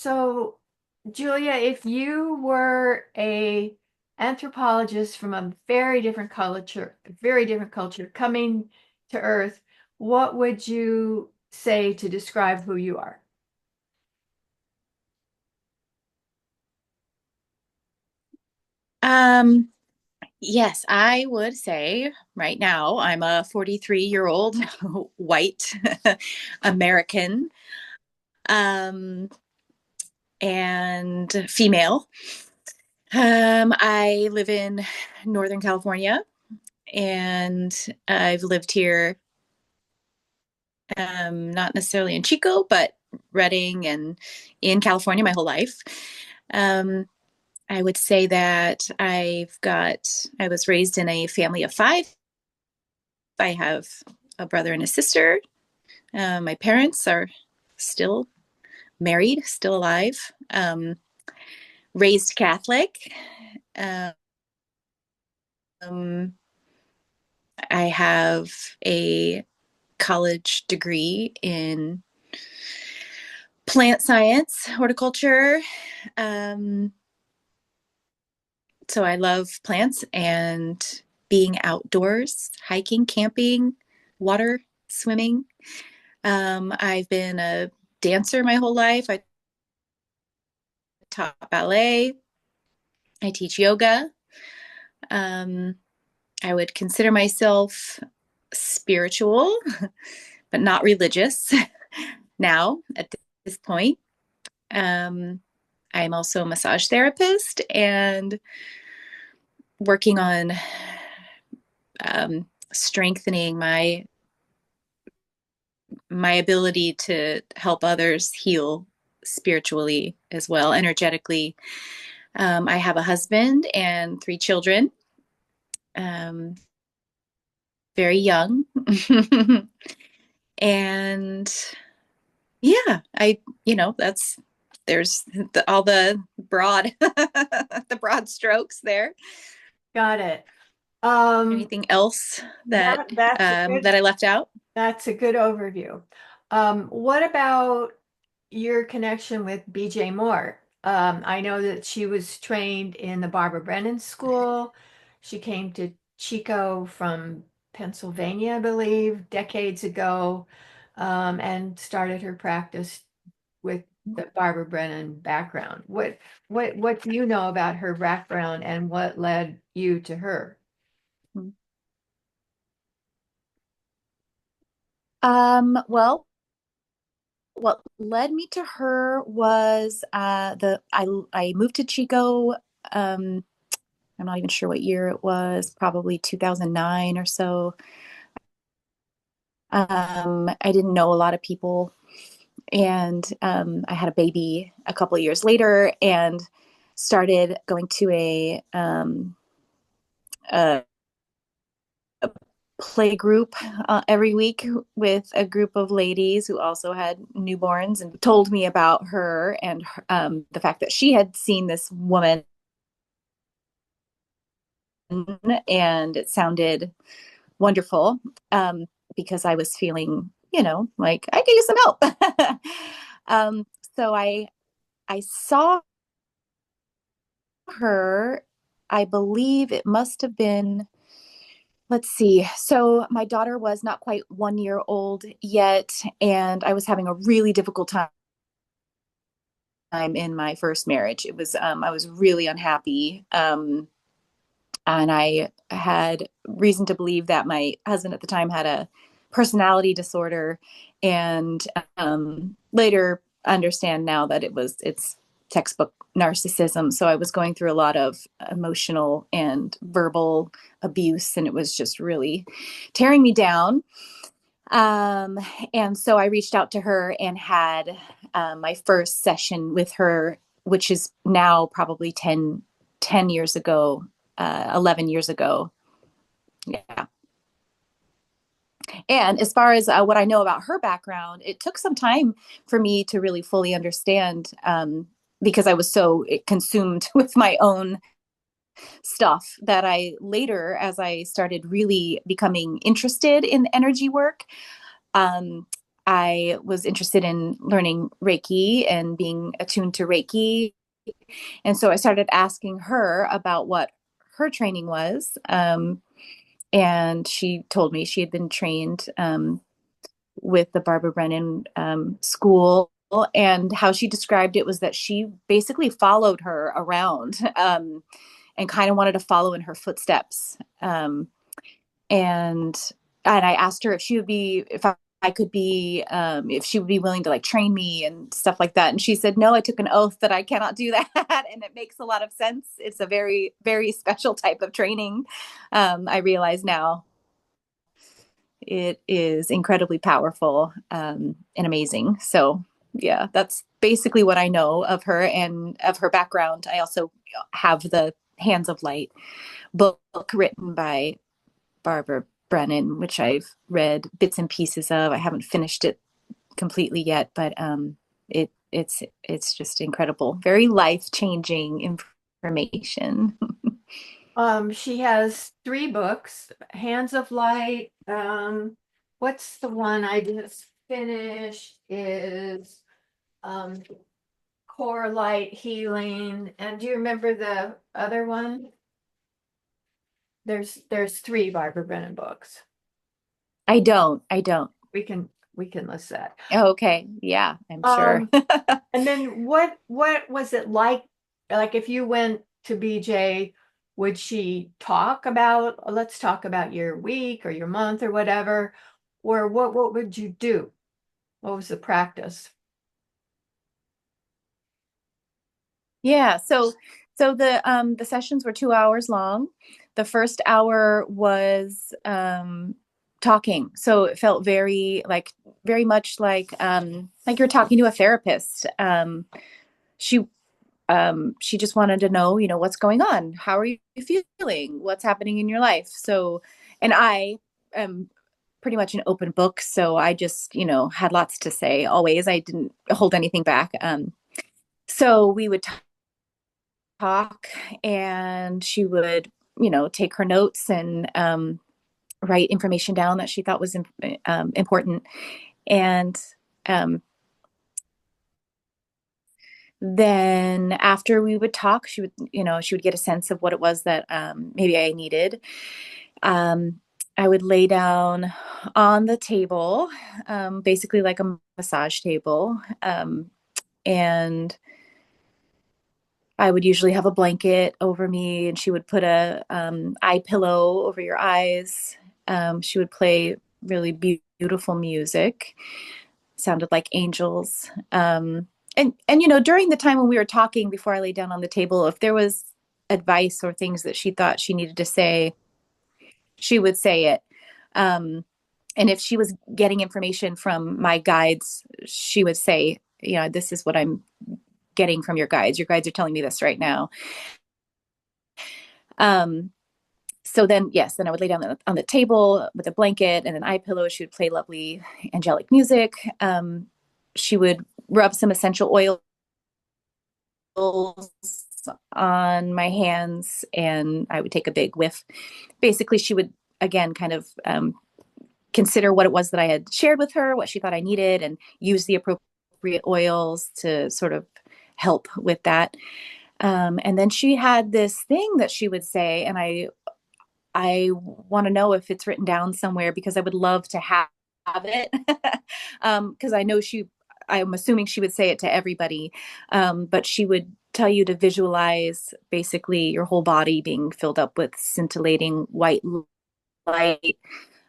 So, Julia, if you were a anthropologist from a very different culture coming to Earth, what would you say to describe who you are? Um, yes, I would say right now I'm a 43-year-old white American um, and female. I live in Northern California and I've lived here, not necessarily in Chico, but Redding and in California my whole life. Um, I would say that I was raised in a family of five. I have a brother and a sister. My parents are still married, still alive, raised Catholic. Um, I have a college degree in plant science, horticulture. Um, so I love plants and being outdoors, hiking, camping, water, swimming. I've been a dancer my whole life. I taught ballet. I teach yoga. Um, I would consider myself spiritual, but not religious now at this point. Um, I'm also a massage therapist and working on strengthening my ability to help others heal spiritually as well, energetically. I have a husband and three children, um, very young. And yeah, that's there's all the broad the broad strokes there. Got it. Um, Anything else that that's a good that I left out? that's a good overview. What about your connection with Bejay Moore? I know that she was trained in the Barbara Brennan School. She came to Chico from Pennsylvania, I believe, decades ago, and started her practice with the Barbara Brennan background. What do you know about her background and what led you to her? Well, what led me to her was the I moved to Chico. Um, I'm not even sure what year it was, probably 2009 or so. I didn't know a lot of people, and I had a baby a couple of years later, and started going to a play group every week with a group of ladies who also had newborns, and told me about her and the fact that she had seen this woman, and it sounded wonderful, um, because I was feeling, like I could use some help. um, so I saw her. I believe it must have been, let's see. So my daughter was not quite 1 year old yet, and I was having a really difficult time in my first marriage. I was really unhappy. And I had reason to believe that my husband at the time had a personality disorder, and later understand now that it's textbook narcissism. So I was going through a lot of emotional and verbal abuse, and it was just really tearing me down. Um, and so I reached out to her and had my first session with her, which is now probably 10 years ago, 11 years ago. Yeah. And as far as what I know about her background, it took some time for me to really fully understand, because I was so consumed with my own stuff, that I later, as I started really becoming interested in energy work, um, I was interested in learning Reiki and being attuned to Reiki. And so I started asking her about what her training was. And she told me she had been trained with the Barbara Brennan school. And how she described it was that she basically followed her around and kind of wanted to follow in her footsteps. And I asked her if she would be, if I could be, if she would be willing to like train me and stuff like that. And she said, no, I took an oath that I cannot do that. And it makes a lot of sense. It's a very, very special type of training. I realize now it is incredibly powerful and amazing. So, yeah, that's basically what I know of her and of her background. I also have the Hands of Light book written by Barbara Brennan, which I've read bits and pieces of. I haven't finished it completely yet, but it's just incredible, very life changing information. She has three books, Hands of Light. What's the one I just finished is um, Core Light Healing. And do you remember the other one? There's three Barbara Brennan books. I don't. We can list that. Oh, okay, yeah, I'm sure. Um, and then what was it like? Like if you went to BJ, would she talk about, let's talk about your week or your month or whatever, or what would you do? What was the practice? Yeah, so the sessions were 2 hours long. The first hour was talking. So it felt very much like you're talking to a therapist. She she just wanted to know, what's going on? How are you feeling? What's happening in your life? So, and I am pretty much an open book, so I just, had lots to say always. I didn't hold anything back. So we would talk and she would, take her notes and write information down that she thought was important. And um, then after we would talk, she would get a sense of what it was that maybe I needed. Um, I would lay down on the table, basically like a massage table. And I would usually have a blanket over me, and she would put a eye pillow over your eyes. She would play really beautiful music, sounded like angels. And during the time when we were talking before I lay down on the table, if there was advice or things that she thought she needed to say, she would say it. Um, and if she was getting information from my guides, she would say, this is what I'm getting from your guides. Your guides are telling me this right now. Um, so then, yes, then I would lay down on the table with a blanket and an eye pillow. She would play lovely angelic music. She would rub some essential oils on my hands, and I would take a big whiff. Basically, she would again kind of consider what it was that I had shared with her, what she thought I needed, and use the appropriate oils to sort of help with that. And then she had this thing that she would say, and I want to know if it's written down somewhere because I would love to have it. Because I'm assuming she would say it to everybody, but she would tell you to visualize basically your whole body being filled up with scintillating white light.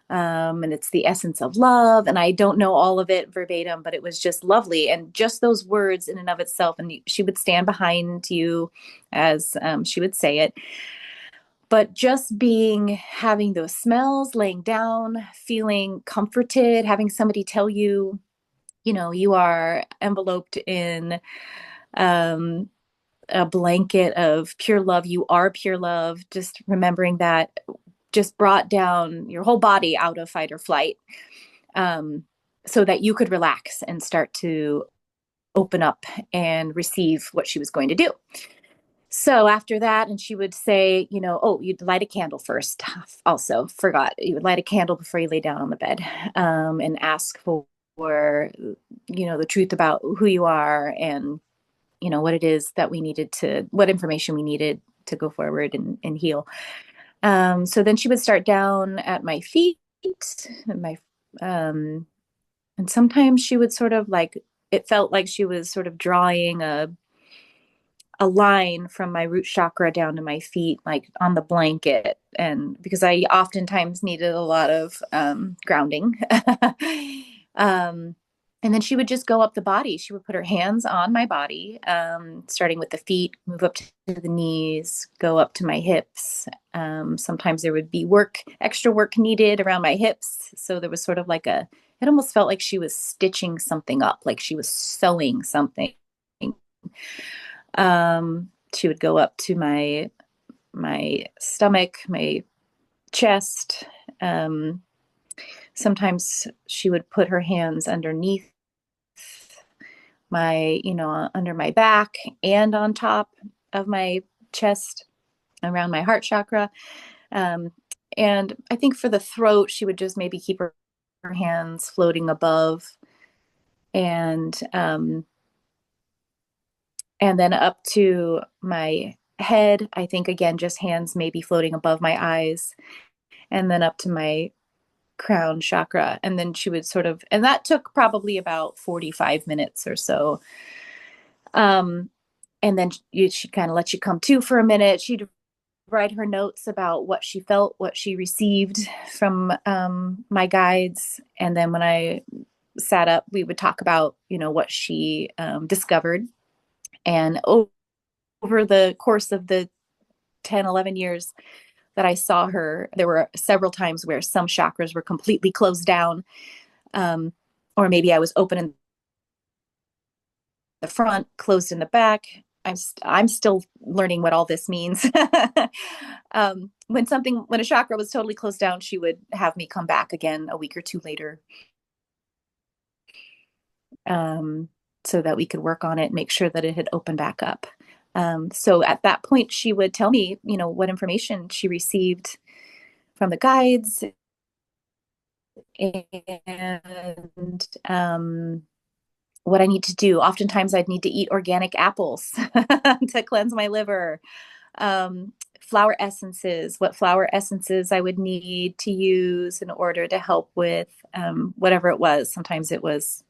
And it's the essence of love. And I don't know all of it verbatim, but it was just lovely. And just those words in and of itself. And she would stand behind you as she would say it. But just having those smells, laying down, feeling comforted, having somebody tell you, you are enveloped in um, a blanket of pure love. You are pure love. Just remembering that just brought down your whole body out of fight or flight, so that you could relax and start to open up and receive what she was going to do. So after that, and she would say, oh, you'd light a candle first. Also, forgot. You would light a candle before you lay down on the bed, and ask for the truth about who you are and, what it is that what information we needed to go forward and heal. So then she would start down at my feet, and um, and sometimes she would sort of like, it felt like she was sort of drawing a line from my root chakra down to my feet, like on the blanket. And because I oftentimes needed a lot of grounding. um, and then she would just go up the body. She would put her hands on my body, starting with the feet, move up to the knees, go up to my hips. Sometimes there would be extra work needed around my hips. So there was sort of like it almost felt like she was stitching something up, like she was sewing something. She would go up to my stomach, my chest. Um, Sometimes she would put her hands underneath under my back and on top of my chest, around my heart chakra. Um, and I think for the throat, she would just maybe keep her hands floating above, and then up to my head. I think again, just hands maybe floating above my eyes, and then up to my crown chakra. And then she would and that took probably about 45 minutes or so. Um, and then she'd kind of let you come to for a minute. She'd write her notes about what she felt, what she received from my guides. And then when I sat up, we would talk about, what she discovered. And over the course of the 10, 11 years that I saw her, there were several times where some chakras were completely closed down. Or maybe I was open in the front, closed in the back. I'm still learning what all this means. When a chakra was totally closed down, she would have me come back again a week or two later, so that we could work on it and make sure that it had opened back up. So at that point, she would tell me, what information she received from the guides, and what I need to do. Oftentimes, I'd need to eat organic apples to cleanse my liver. Um, Flower essences, what flower essences I would need to use in order to help with whatever it was. Sometimes it was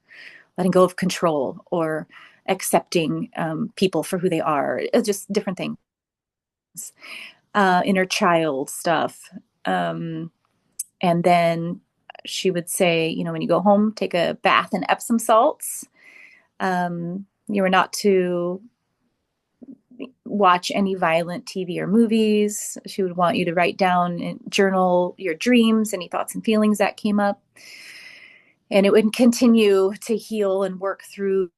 letting go of control or accepting people for who they are. It's just different things. Inner child stuff. And then she would say, when you go home, take a bath in Epsom salts. You were not to watch any violent TV or movies. She would want you to write down and journal your dreams, any thoughts and feelings that came up. And it would continue to heal and work through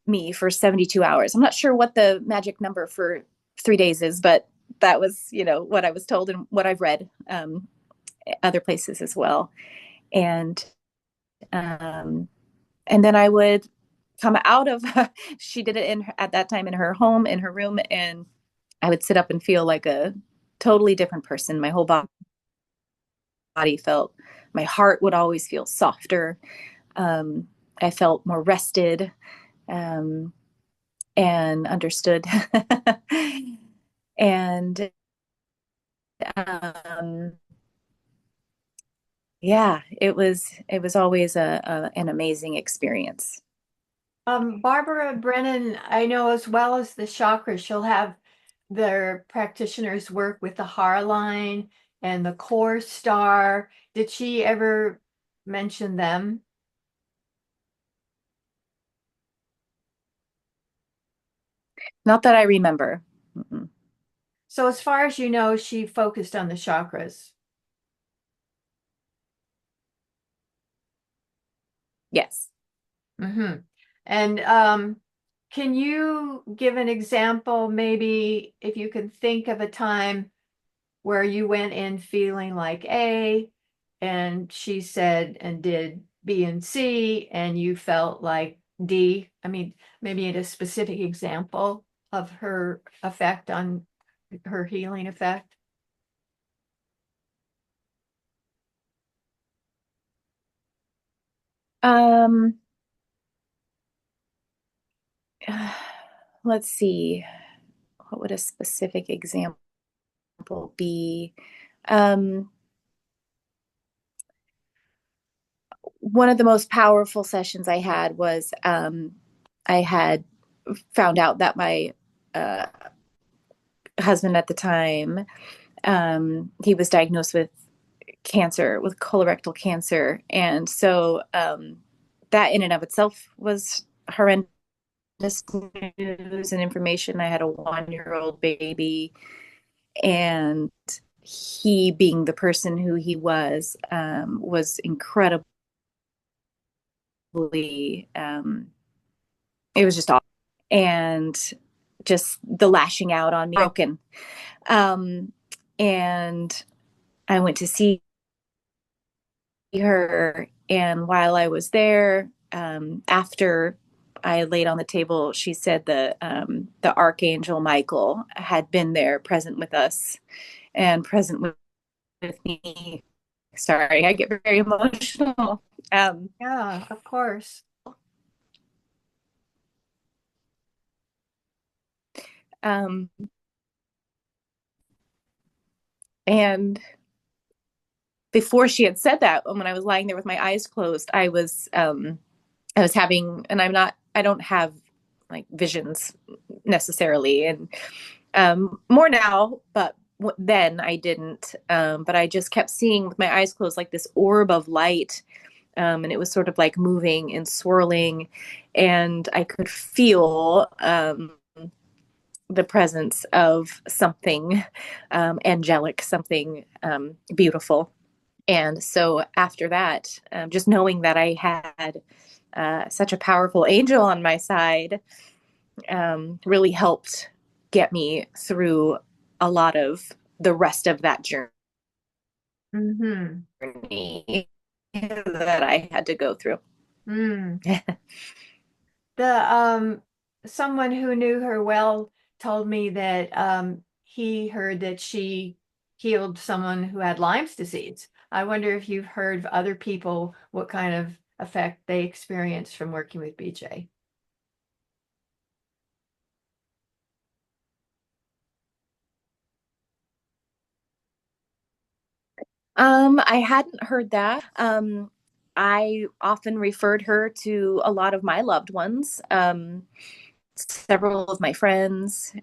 me for 72 hours. I'm not sure what the magic number for 3 days is, but that was, what I was told and what I've read other places as well. And and then I would come out of she did it at that time in her home, in her room, and I would sit up and feel like a totally different person. My whole body felt, my heart would always feel softer. um, I felt more rested, um, and understood. And um, yeah, it was always an amazing experience. Barbara Brennan, I know as well as the chakras, she'll have their practitioners work with the Har line and the core star. Did she ever mention them? Not that I remember. Mm-mm. So as far as you know, she focused on the chakras. Yes. Hmm. And can you give an example, maybe if you can think of a time where you went in feeling like A and she said and did B and C and you felt like D? I mean, maybe in a specific example of her effect on her healing effect. Um, let's see. What would a specific example be? Um, One of the most powerful sessions I had was I had found out that my uh, husband at the time, he was diagnosed with cancer, with colorectal cancer. And so that in and of itself was horrendous news and information. I had a 1 year old baby, and he, being the person who he was incredibly, it was just awful. And just the lashing out on me, broken. Um, and I went to see her. And while I was there, after I laid on the table, she said the Archangel Michael had been there, present with us, and present with me. Sorry, I get very emotional. Um, Yeah, of course. um, and before she had said that, when I was lying there with my eyes closed, I was having, and I don't have like visions necessarily, and more now, but then I didn't. But I just kept seeing with my eyes closed like this orb of light, and it was sort of like moving and swirling, and I could feel the presence of something angelic, something beautiful. And so after that, just knowing that I had such a powerful angel on my side really helped get me through a lot of the rest of that Mm-hmm. journey that I had to go through. Mm. The someone who knew her well told me that he heard that she healed someone who had Lyme's disease. I wonder if you've heard of other people what kind of effect they experienced from working with BJ. I hadn't heard that. I often referred her to a lot of my loved ones. Several of my friends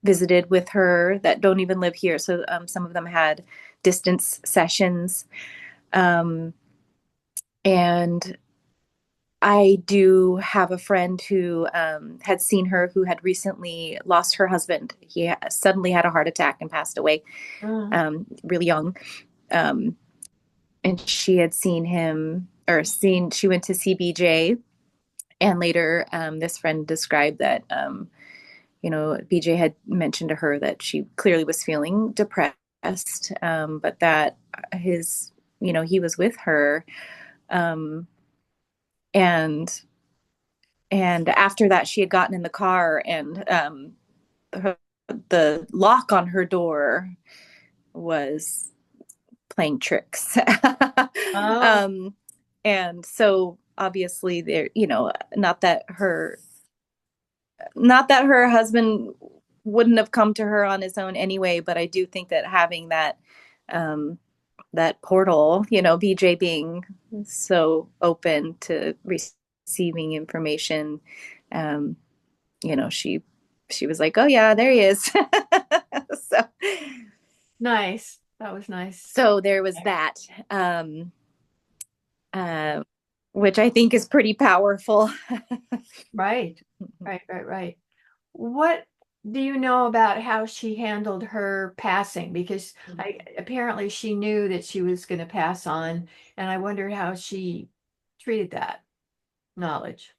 visited with her that don't even live here. So some of them had distance sessions. Um, and I do have a friend who had seen her who had recently lost her husband. He suddenly had a heart attack and passed away Mm. really young. Um, and she had seen him, or seen, she went to see BJ. And later, this friend described that BJ had mentioned to her that she clearly was feeling depressed, but that he was with her. Um, and and after that, she had gotten in the car, and the lock on her door was playing tricks. Oh, um, and so obviously there, not that her husband wouldn't have come to her on his own anyway, but I do think that having um, that portal, BJ being so open to receiving information, um, she was like, "Oh yeah, there he is." so nice. That was nice. so there was that, um, uh, which I think is pretty powerful. Right. Right, right, right. What do you know about how she handled her passing? Because apparently she knew that she was going to pass on, and I wondered how she treated that knowledge.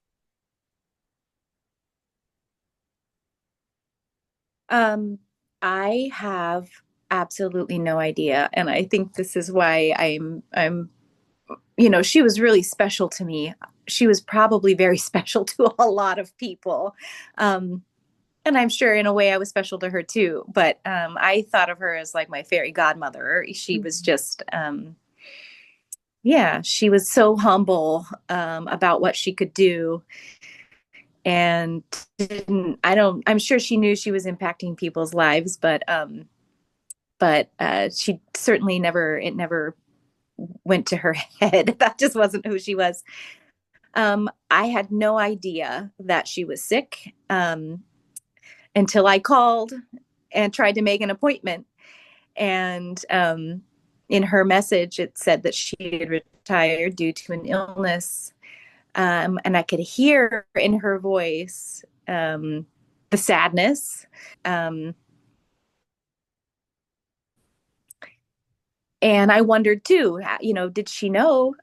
Um, I have absolutely no idea, and I think this is why she was really special to me. She was probably very special to a lot of people. Um, and I'm sure in a way I was special to her too, but I thought of her as like my fairy godmother. She was Mhm. just yeah, she was so humble about what she could do, and didn't. I don't. I'm sure she knew she was impacting people's lives, but she certainly never. It never went to her head. That just wasn't who she was. I had no idea that she was sick until I called and tried to make an appointment. And in her message, it said that she had retired due to an illness. And I could hear in her voice the sadness. Um, and I wondered too, did she know?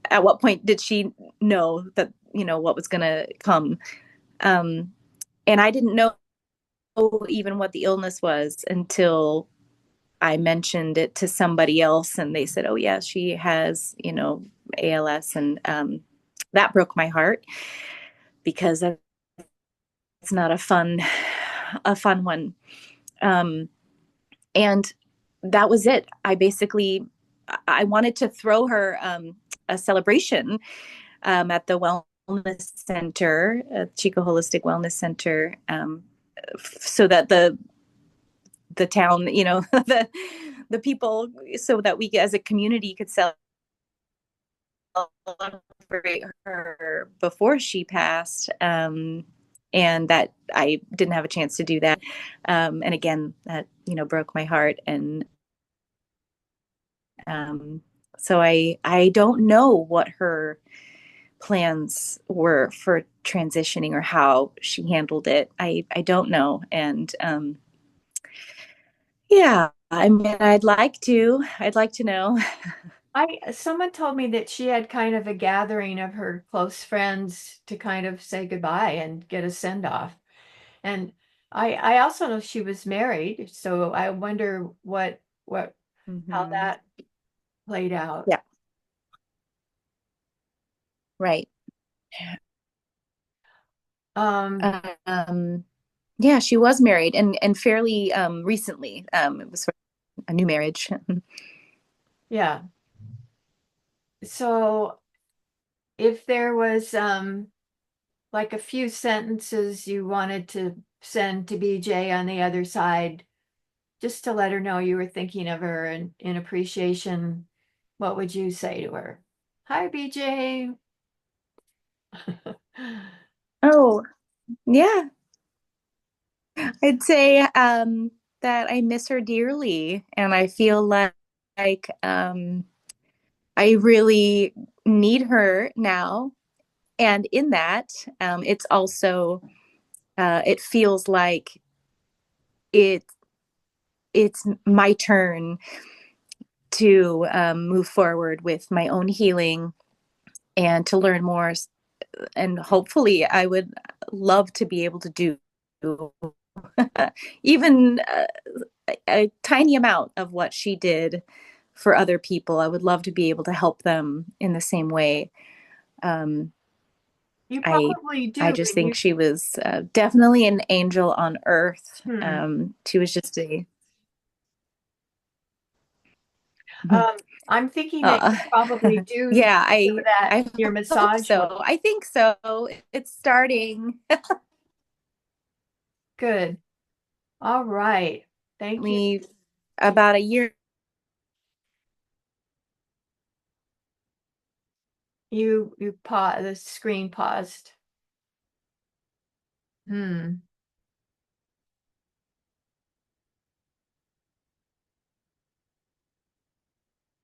At what point did she know that, what was going to come? Um, and I didn't know even what the illness was until I mentioned it to somebody else, and they said, "Oh yeah, she has, ALS," and that broke my heart because it's not a fun one. Um, and that was it. I wanted to throw her a celebration at the wellness center, Chico Holistic Wellness Center, so that the town, the people, so that we as a community could celebrate her before she passed. And that I didn't have a chance to do that. And again, that, broke my heart. And so I don't know what her plans were for transitioning or how she handled it. I don't know. And yeah, I mean, I'd like to know. Someone told me that she had kind of a gathering of her close friends to kind of say goodbye and get a send off. And I also know she was married, so I wonder how Mm-hmm. that played out. Yeah, right. Um, Um, yeah, she was married and fairly recently. It was sort of a new marriage. yeah. So if there was like a few sentences you wanted to send to BJ on the other side, just to let her know you were thinking of her and in appreciation, what would you say to her? Hi, BJ. Oh, yeah. I'd say that I miss her dearly, and I feel like I really need her now. And in that, it's also it feels like it it's my turn to move forward with my own healing and to learn more. And hopefully, I would love to be able to do even a tiny amount of what she did for other people. I would love to be able to help them in the same way. Um, You I probably I do, just but think she was definitely an angel on earth. hmm. She was just a I'm thinking that uh, you probably do yeah. some of that I your hope massage work. so. I think so. It's starting. Good. All right. Thank you. Me about a year. You the screen paused. Hmm.